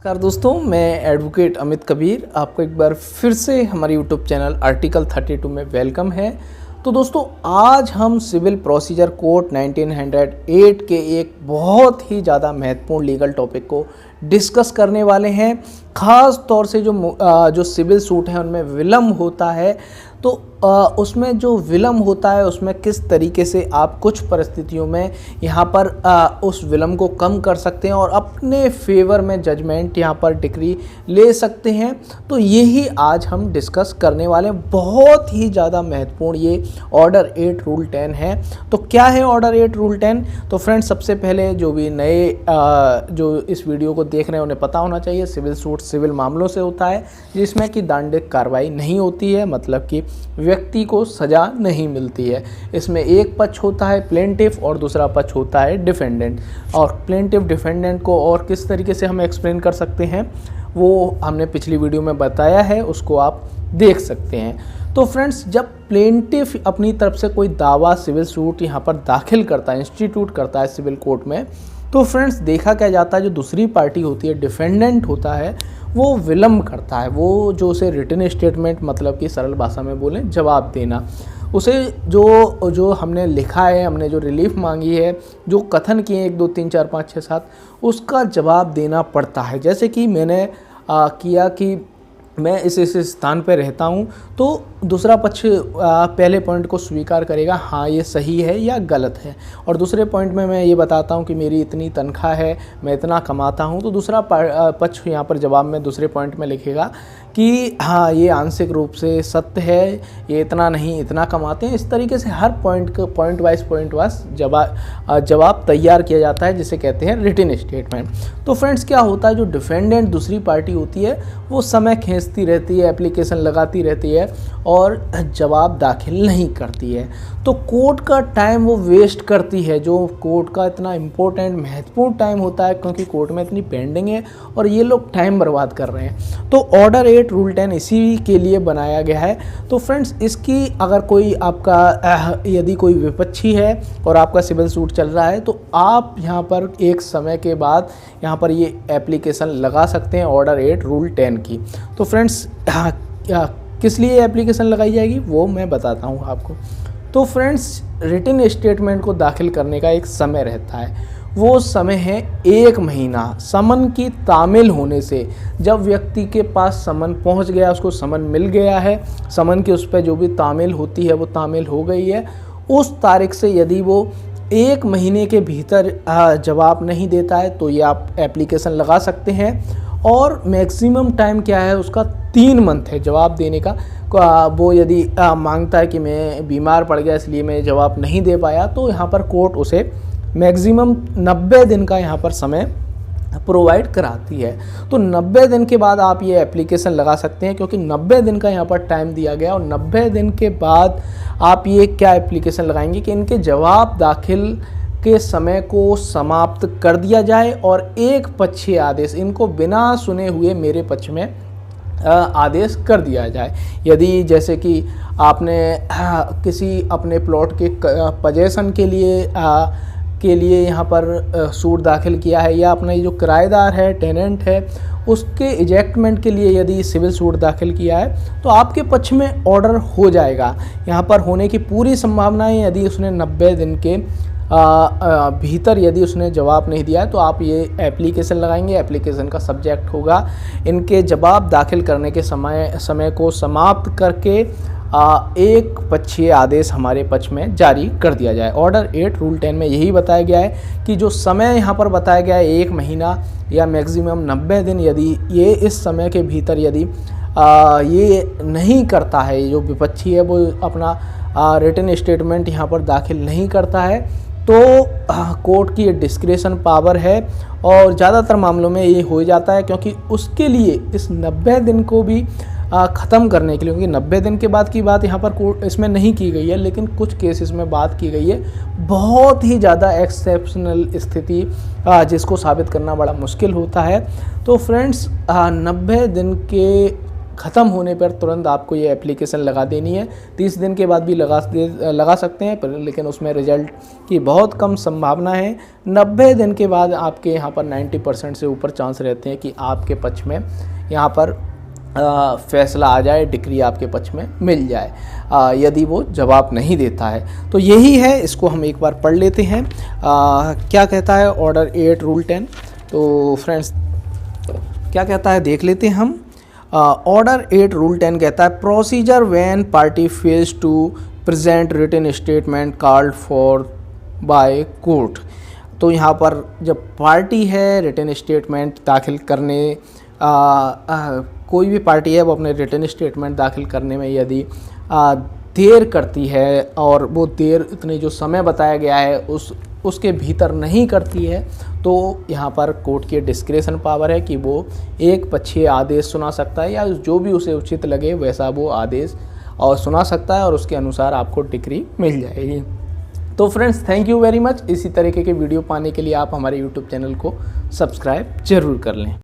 नमस्कार दोस्तों, मैं एडवोकेट अमित कबीर आपको एक बार फिर से हमारे यूट्यूब चैनल आर्टिकल 32 में वेलकम है। तो दोस्तों, आज हम सिविल प्रोसीजर कोड 1908 के एक बहुत ही ज़्यादा महत्वपूर्ण लीगल टॉपिक को डिस्कस करने वाले हैं। ख़ास तौर से जो सिविल सूट है उनमें विलम्ब होता है, तो उसमें जो विलम्ब होता है उसमें किस तरीके से आप कुछ परिस्थितियों में यहाँ पर उस विलम्ब को कम कर सकते हैं और अपने फेवर में जजमेंट यहाँ पर डिक्री ले सकते हैं। तो यही आज हम डिस्कस करने वाले हैं। बहुत ही ज़्यादा महत्वपूर्ण ये ऑर्डर 8 रूल 10 है। तो क्या है ऑर्डर 8 रूल 10? तो फ्रेंड्स, सबसे पहले जो भी नए जो इस वीडियो को देख रहे हैं उन्हें पता होना चाहिए, सिविल सूट सिविल मामलों से होता है जिसमें कि दंडिक कार्रवाई नहीं होती है, मतलब कि व्यक्ति को सज़ा नहीं मिलती है। इसमें एक पक्ष होता है प्लेंटिफ और दूसरा पक्ष होता है डिफेंडेंट। और प्लेंटिफ डिफेंडेंट को और किस तरीके से हम एक्सप्लेन कर सकते हैं वो हमने पिछली वीडियो में बताया है, उसको आप देख सकते हैं। तो फ्रेंड्स, जब प्लेंटिफ अपनी तरफ से कोई दावा सिविल सूट यहाँ पर दाखिल करता है, इंस्टीट्यूट करता है सिविल कोर्ट में, तो फ्रेंड्स देखा क्या जाता है, जो दूसरी पार्टी होती है डिफेंडेंट होता है वो विलम्ब करता है। वो जो उसे रिटन स्टेटमेंट, मतलब कि सरल भाषा में बोलें जवाब देना, उसे जो हमने लिखा है, हमने जो रिलीफ मांगी है, जो कथन किए 1 2 3 4 5 6 7, उसका जवाब देना पड़ता है। जैसे कि मैंने किया कि मैं इस स्थान पर रहता हूँ, तो दूसरा पक्ष पहले पॉइंट को स्वीकार करेगा, हाँ ये सही है या गलत है। और दूसरे पॉइंट में मैं ये बताता हूँ कि मेरी इतनी तनख्वाह है, मैं इतना कमाता हूँ, तो दूसरा पक्ष यहाँ पर जवाब में दूसरे पॉइंट में लिखेगा कि हाँ ये आंशिक रूप से सत्य है, ये इतना नहीं इतना कमाते हैं। इस तरीके से हर पॉइंट वाइज जवाब तैयार किया जाता है, जिसे कहते हैं रिटन स्टेटमेंट। तो फ्रेंड्स, क्या होता है, जो डिफेंडेंट दूसरी पार्टी होती है वो समय खींचती रहती है, एप्लीकेशन लगाती रहती है और जवाब दाखिल नहीं करती है। तो कोर्ट का टाइम वो वेस्ट करती है, जो कोर्ट का इतना इम्पोर्टेंट महत्वपूर्ण टाइम होता है, क्योंकि कोर्ट में इतनी पेंडिंग है और ये लोग टाइम बर्बाद कर रहे हैं। तो ऑर्डर 8 रूल 10 इसी के लिए बनाया गया है। तो फ्रेंड्स, इसकी अगर कोई आपका यदि कोई विपक्षी है और आपका सिविल सूट चल रहा है, तो आप यहाँ पर एक समय के बाद यहाँ पर ये एप्लीकेशन लगा सकते हैं ऑर्डर 8 रूल 10 की। तो फ्रेंड्स, किस लिए एप्लीकेशन लगाई जाएगी वो मैं बताता हूँ आपको। तो फ्रेंड्स, रिटन स्टेटमेंट को दाखिल करने का एक समय रहता है, वो समय है 1 महीना समन की तामील होने से। जब व्यक्ति के पास समन पहुंच गया, उसको समन मिल गया है, समन की उस पर जो भी तामील होती है वो तामील हो गई है, उस तारीख से यदि वो 1 महीने के भीतर जवाब नहीं देता है तो ये आप एप्लीकेशन लगा सकते हैं। और मैक्सिमम टाइम क्या है उसका, 3 मंथ है जवाब देने का। वो यदि मांगता है कि मैं बीमार पड़ गया इसलिए मैं जवाब नहीं दे पाया, तो यहाँ पर कोर्ट उसे मैक्सिमम 90 दिन का यहाँ पर समय प्रोवाइड कराती है। तो 90 दिन के बाद आप ये एप्लीकेशन लगा सकते हैं, क्योंकि 90 दिन का यहाँ पर टाइम दिया गया। और 90 दिन के बाद आप ये क्या एप्लीकेशन लगाएंगे कि इनके जवाब दाखिल के समय को समाप्त कर दिया जाए और एक पक्षीय आदेश, इनको बिना सुने हुए मेरे पक्ष में आदेश कर दिया जाए। यदि जैसे कि आपने किसी अपने प्लॉट के पजेशन के लिए यहाँ पर सूट दाखिल किया है, या अपना जो किराएदार है, टेनेंट है, उसके इजेक्टमेंट के लिए यदि सिविल सूट दाखिल किया है, तो आपके पक्ष में ऑर्डर हो जाएगा। यहाँ पर होने की पूरी संभावनाएं, यदि उसने 90 दिन के भीतर यदि उसने जवाब नहीं दिया है, तो आप ये एप्लीकेशन लगाएंगे। एप्लीकेशन का सब्जेक्ट होगा इनके जवाब दाखिल करने के समय को समाप्त करके एक पक्षीय आदेश हमारे पक्ष में जारी कर दिया जाए। ऑर्डर 8 रूल 10 में यही बताया गया है कि जो समय यहाँ पर बताया गया है 1 महीना या मैक्सिमम 90 दिन, यदि ये इस समय के भीतर यदि ये नहीं करता है, जो विपक्षी है वो अपना रिटन स्टेटमेंट यहाँ पर दाखिल नहीं करता है, तो कोर्ट की ये डिस्क्रेशन पावर है। और ज़्यादातर मामलों में ये हो जाता है, क्योंकि उसके लिए इस 90 दिन को भी ख़त्म करने के लिए, क्योंकि 90 दिन के बाद की बात यहाँ पर कोर्ट इसमें नहीं की गई है, लेकिन कुछ केसेस में बात की गई है। बहुत ही ज़्यादा एक्सेप्शनल स्थिति जिसको साबित करना बड़ा मुश्किल होता है। तो फ्रेंड्स, 90 दिन के ख़त्म होने पर तुरंत आपको ये एप्लीकेशन लगा देनी है। 30 दिन के बाद भी लगा सकते हैं, पर लेकिन उसमें रिज़ल्ट की बहुत कम संभावना है। 90 दिन के बाद आपके यहाँ पर 90% से ऊपर चांस रहते हैं कि आपके पक्ष में यहाँ पर फैसला आ जाए, डिक्री आपके पक्ष में मिल जाए, यदि वो जवाब नहीं देता है। तो यही है, इसको हम एक बार पढ़ लेते हैं। क्या कहता है ऑर्डर 8 रूल 10। तो फ्रेंड्स क्या कहता है देख लेते हैं हम। ऑर्डर 8 रूल 10 कहता है procedure when party fails to present written statement called for by court. तो यहाँ पर जब पार्टी है रिटन स्टेटमेंट दाखिल करने, कोई भी पार्टी है वो अपने रिटन स्टेटमेंट दाखिल करने में यदि देर करती है और वो देर इतने जो समय बताया गया है उसके भीतर नहीं करती है, तो यहाँ पर कोर्ट की डिस्क्रेशन पावर है कि वो एक पक्षीय आदेश सुना सकता है या जो भी उसे उचित लगे वैसा वो आदेश और सुना सकता है और उसके अनुसार आपको डिक्री मिल जाएगी। तो friends thank you very much. इसी तरीके के वीडियो पाने के लिए आप हमारे यूट्यूब चैनल को सब्सक्राइब जरूर कर लें।